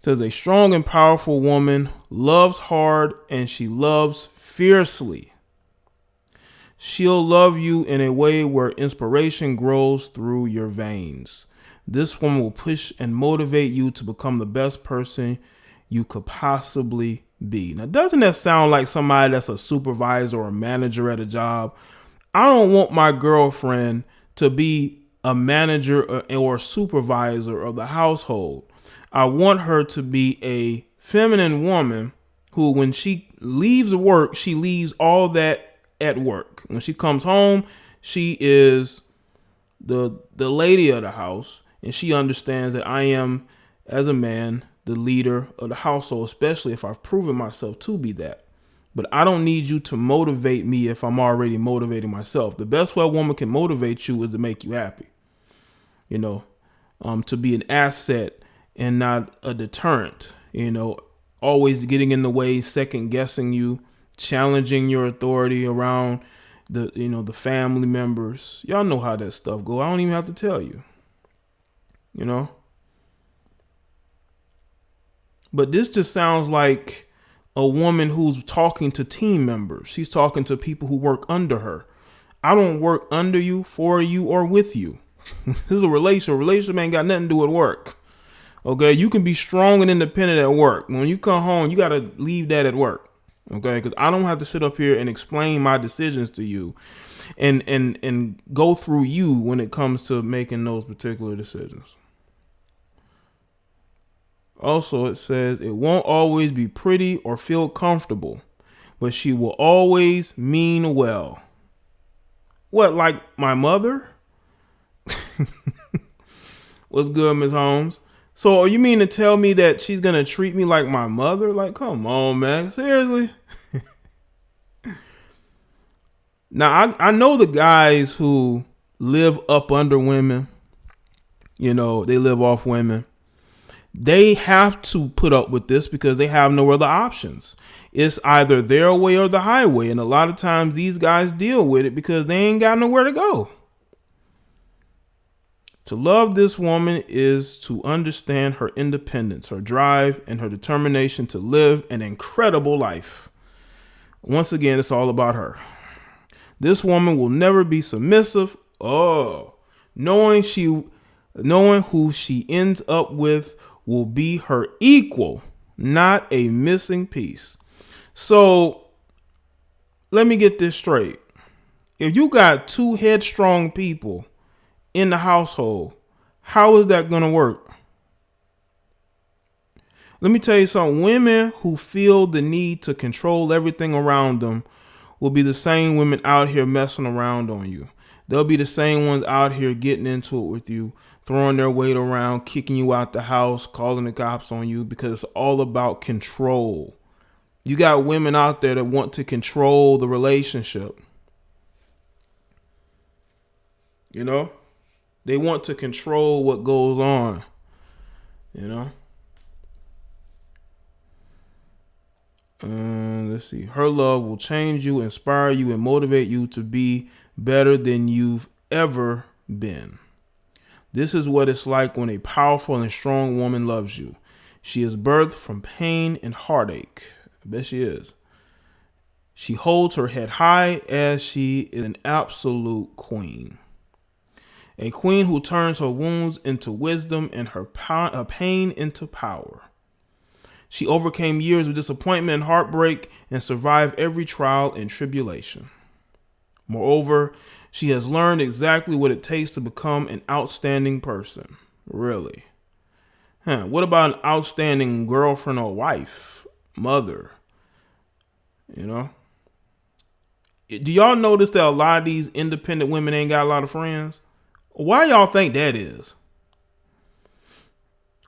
says a strong and powerful woman loves hard and she loves fiercely. She'll love you in a way where inspiration grows through your veins. This woman will push and motivate you to become the best person you could possibly be. Now, doesn't that sound like somebody that's a supervisor or a manager at a job? I don't want my girlfriend to be a manager or a supervisor of the household. I want her to be a feminine woman who, when she leaves work, she leaves all that at work. When she comes home, she is the lady of the house, and she understands that I am, as a man, the leader of the household, especially if I've proven myself to be that. But I don't need you to motivate me if I'm already motivating myself. The best way a woman can motivate you is to make you happy. You know, to be an asset and not a deterrent. You know, always getting in the way, second guessing you, challenging your authority around the family members. Y'all know how that stuff go. I don't even have to tell you. You know. But this just sounds like a woman who's talking to team members. She's talking to people who work under her. I don't work under you, for you, or with you. This is a relationship. A relationship ain't got nothing to do with work. Okay, you can be strong and independent at work. When you come home, you got to leave that at work. Okay, because I don't have to sit up here and explain my decisions to you and go through you when it comes to making those particular decisions. Also, it says it won't always be pretty or feel comfortable, but she will always mean well. What, like my mother? What's good, Ms. Holmes? So you mean to tell me that she's going to treat me like my mother? Like, come on, man. Seriously? Now, I know the guys who live up under women. You know, they live off women. They have to put up with this because they have no other options. It's either their way or the highway. And a lot of times these guys deal with it because they ain't got nowhere to go. To love this woman is to understand her independence, her drive, and her determination to live an incredible life. Once again, it's all about her. This woman will never be submissive. Knowing who she ends up with will be her equal, not a missing piece. So let me get this straight. If you got two headstrong people in the household, how is that going to work? Let me tell you something. Women who feel the need to control everything around them will be the same women out here messing around on you. They'll be the same ones out here getting into it with you, throwing their weight around, kicking you out the house, calling the cops on you, because it's all about control. You got women out there that want to control the relationship. You know? They want to control what goes on. You know? Let's see. Her love will change you, inspire you, and motivate you to be better than you've ever been. This is what it's like when a powerful and strong woman loves you. She is birthed from pain and heartache. I bet she is. She holds her head high as she is an absolute queen. A queen who turns her wounds into wisdom and her pain into power. She overcame years of disappointment and heartbreak and survived every trial and tribulation. Moreover, she has learned exactly what it takes to become an outstanding person. Really? What about an outstanding girlfriend or wife, mother? You know? Do y'all notice that a lot of these independent women ain't got a lot of friends? Why y'all think that is?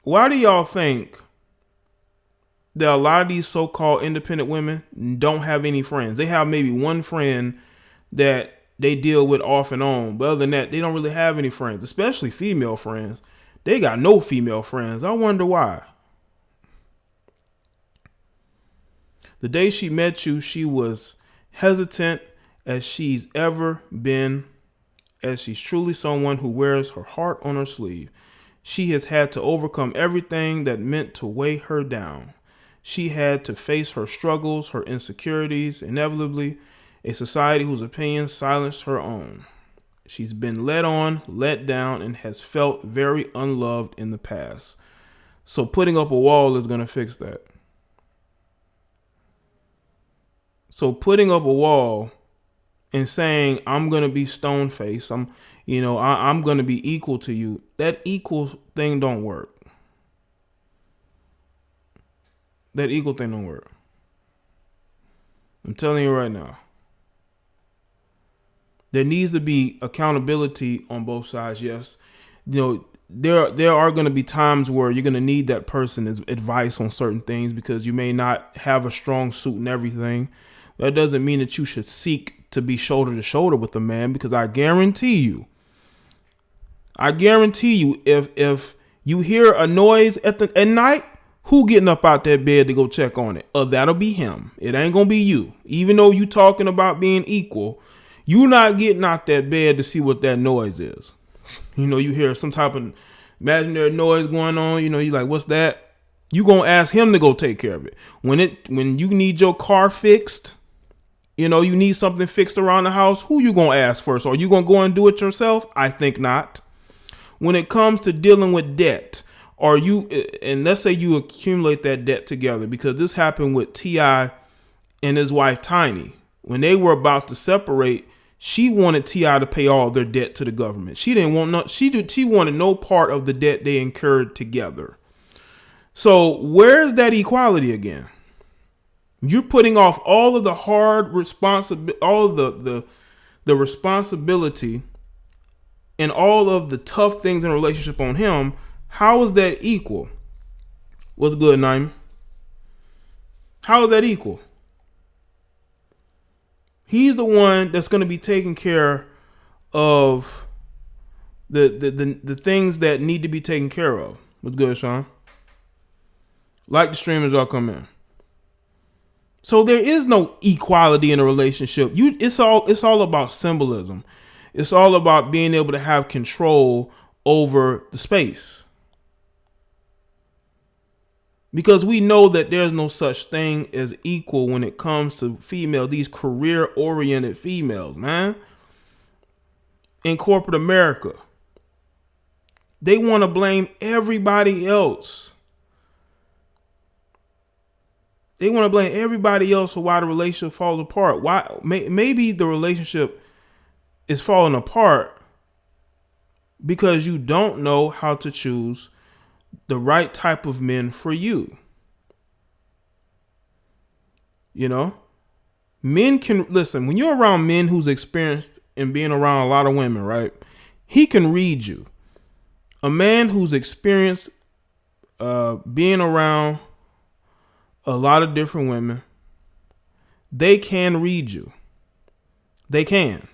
Why do y'all think that a lot of these so-called independent women don't have any friends? They have maybe one friend that they deal with off and on. But other than that, they don't really have any friends, especially female friends. They got no female friends. I wonder why. The day she met you, she was hesitant as she's ever been, as she's truly someone who wears her heart on her sleeve. She has had to overcome everything that meant to weigh her down. She had to face her struggles, her insecurities, inevitably, a society whose opinions silenced her own. She's been led on, let down, and has felt very unloved in the past. So putting up a wall is going to fix that. So putting up a wall and saying, I'm going to be stone faced, I'm going to be equal to you, that equal thing don't work. That equal thing don't work. I'm telling you right now. There needs to be accountability on both sides. Yes. There are going to be times where you're going to need that person's advice on certain things because you may not have a strong suit and everything. That doesn't mean that you should seek to be shoulder to shoulder with a man, because I guarantee you, if you hear a noise at night, who getting up out that bed to go check on it? That'll be him. It ain't going to be you. Even though you talking about being equal, you not getting out that bed to see what that noise is. You hear some type of imaginary noise going on. You're like, what's that? You going to ask him to go take care of it. When you need your car fixed, you need something fixed around the house, who you going to ask first? Are you going to go and do it yourself? I think not. When it comes to dealing with debt, and let's say you accumulate that debt together, because this happened with T.I. and his wife Tiny. When they were about to separate, she wanted T.I. to pay all their debt to the government. She didn't want she wanted no part of the debt they incurred together. So where's that equality again? You're putting off all of the hard responsibility, all of the responsibility and all of the tough things in a relationship on him. How is that equal? What's good, Naima? How is that equal? He's the one that's going to be taking care of the things that need to be taken care of. What's good, Sean? Like the streamers all come in. So there is no equality in a relationship. It's all about symbolism. It's all about being able to have control over the space. Because we know that there's no such thing as equal when it comes to these career-oriented females, man. In corporate America, they want to blame everybody else. They want to blame everybody else for why the relationship falls apart. Why? Maybe the relationship is falling apart because you don't know how to choose the right type of men for you. Men can listen. When you're around men who's experienced in being around a lot of women, right? He can read you. A man who's experienced being around a lot of different women, they can read you. They can.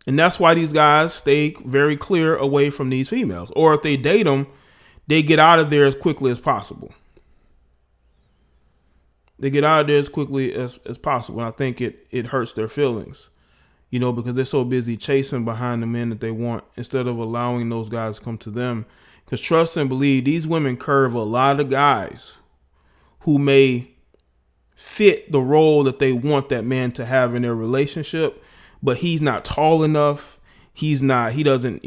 And that's why these guys stay very clear away from these females. Or if they date them, they get out of there as quickly as possible. They get out of there as quickly as possible. And I think it hurts their feelings, because they're so busy chasing behind the men that they want instead of allowing those guys to come to them. Because trust and believe, these women curve a lot of guys who may fit the role that they want that man to have in their relationship, but he's not tall enough. He doesn't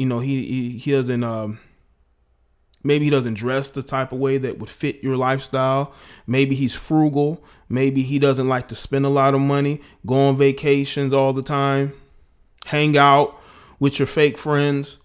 maybe he doesn't dress the type of way that would fit your lifestyle. Maybe he's frugal. Maybe he doesn't like to spend a lot of money, go on vacations all the time, hang out with your fake friends.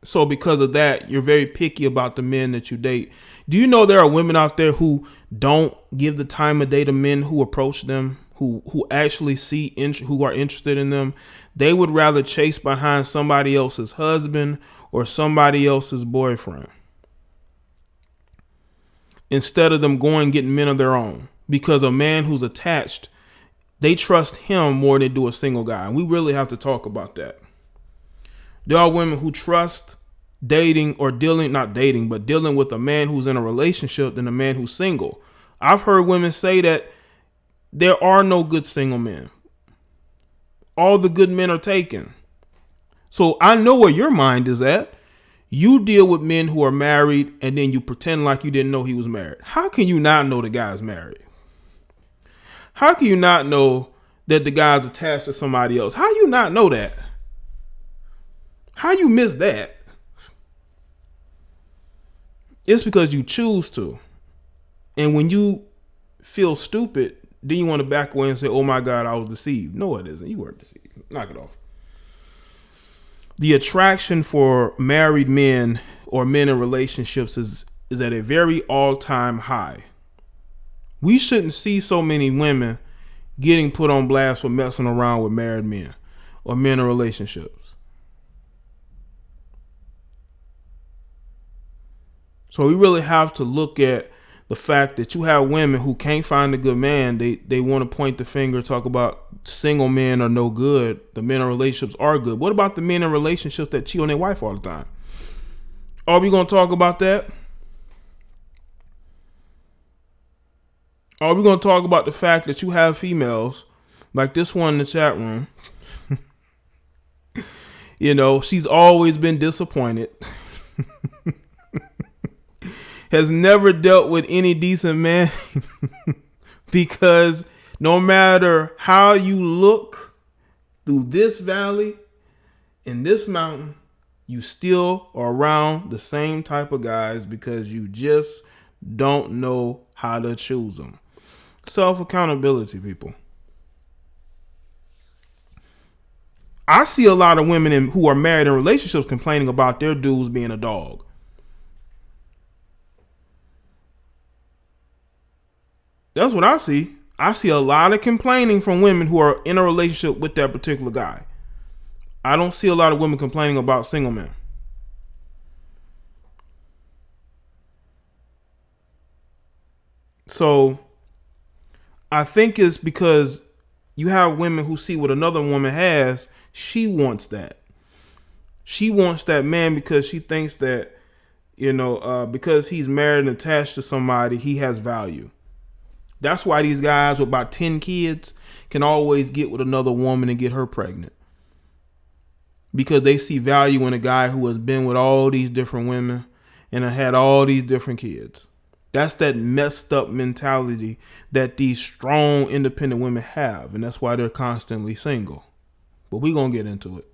So because of that, you're very picky about the men that you date. Do you know there are women out there who don't give the time of day to men who approach them, who actually who are interested in them? They would rather chase behind somebody else's husband or somebody else's boyfriend instead of them going and getting men of their own. Because a man who's attached, they trust him more than they do a single guy. And we really have to talk about that. There are women who trust dealing with a man who's in a relationship than a man who's single. I've heard women say that there are no good single men. All the good men are taken. So I know where your mind is at. You deal with men who are married and then you pretend like you didn't know he was married. How can you not know the guy's married? How can you not know that the guy's attached to somebody else? How you not know that? How you miss that? It's because you choose to. And when you feel stupid, then you want to back away and say, oh my God, I was deceived. No, it isn't. You weren't deceived. Knock it off. The attraction for married men or men in relationships is at a very all-time high. We shouldn't see so many women getting put on blast for messing around with married men or men in relationships. So we really have to look at the fact that you have women who can't find a good man. They want to point the finger, talk about single men are no good. The men in relationships are good. What about the men in relationships that cheat on their wife all the time? Are we going to talk about that? Are we going to talk about the fact that you have females like this one in the chat room? You know, she's always been disappointed. Has never dealt with any decent man because no matter how you look through this valley in this mountain, you still are around the same type of guys because you just don't know how to choose them. Self-accountability, people. I see a lot of women who are married in relationships complaining about their dudes being a dog. That's what I see. I see a lot of complaining from women who are in a relationship with that particular guy. I don't see a lot of women complaining about single men. So I think it's because you have women who see what another woman has. She wants that. She wants that man because she thinks that, because he's married and attached to somebody, he has value. That's why these guys with about 10 kids can always get with another woman and get her pregnant. Because they see value in a guy who has been with all these different women and had all these different kids. That's that messed up mentality that these strong, independent women have. And that's why they're constantly single. But we're going to get into it.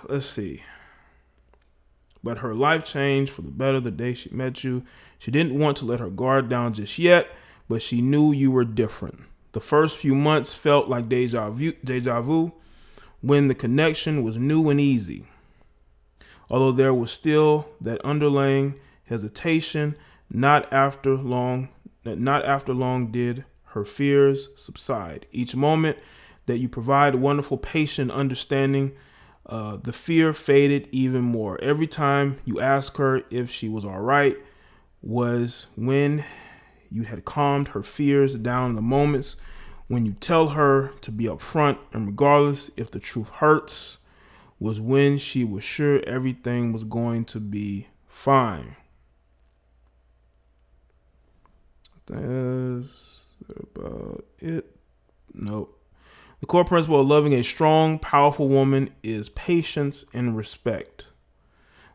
Let's see. But her life changed for the better the day she met you. She didn't want to let her guard down just yet, but she knew you were different. The first few months felt like deja vu when the connection was new and easy. Although there was still that underlying hesitation, not after long did her fears subside. Each moment that you provide wonderful, patient understanding, the fear faded even more. Every time you asked her if she was all right was when you had calmed her fears down. In the moments when you tell her to be upfront and regardless if the truth hurts was when she was sure everything was going to be fine. That's about it. Nope. The core principle of loving a strong, powerful woman is patience and respect.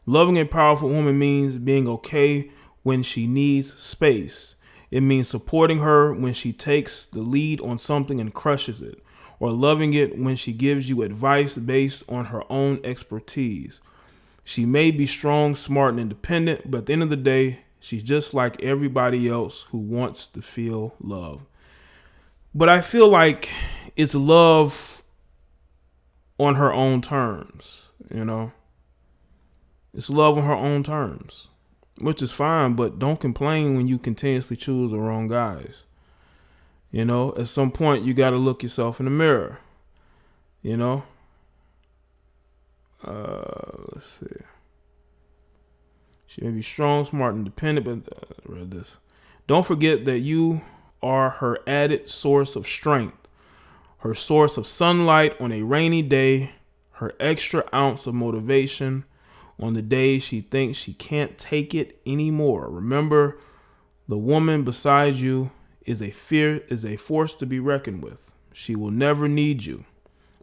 Loving a powerful woman means being okay when she needs space. It means supporting her when she takes the lead on something and crushes it, or loving it when she gives you advice based on her own expertise. She may be strong, smart, and independent, but at the end of the day, she's just like everybody else who wants to feel love. But I feel like it's love on her own terms, It's love on her own terms, which is fine, but don't complain when you continuously choose the wrong guys. At some point, you got to look yourself in the mirror, Let's see. She may be strong, smart, and independent, but read this. Don't forget that you are her added source of strength, her source of sunlight on a rainy day, her extra ounce of motivation on the days she thinks she can't take it anymore. Remember, the woman beside you is a force to be reckoned with. She will never need you,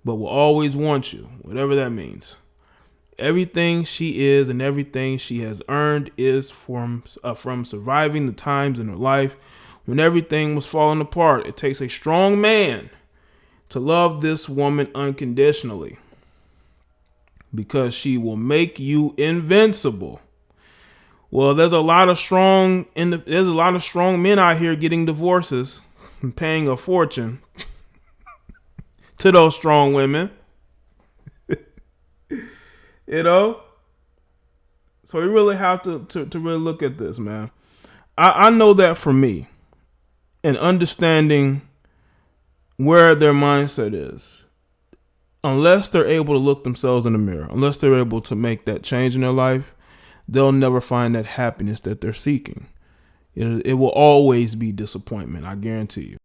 but will always want you, whatever that means. Everything she is and everything she has earned is from surviving the times in her life when everything was falling apart. It takes a strong man to love this woman unconditionally, because she will make you invincible. Well, there's a lot of strong men out here getting divorces and paying a fortune to those strong women. You know? So you really have to really look at this, man. I know that for me, and understanding where their mindset is, unless they're able to look themselves in the mirror, unless they're able to make that change in their life, they'll never find that happiness that they're seeking. It will always be disappointment, I guarantee you.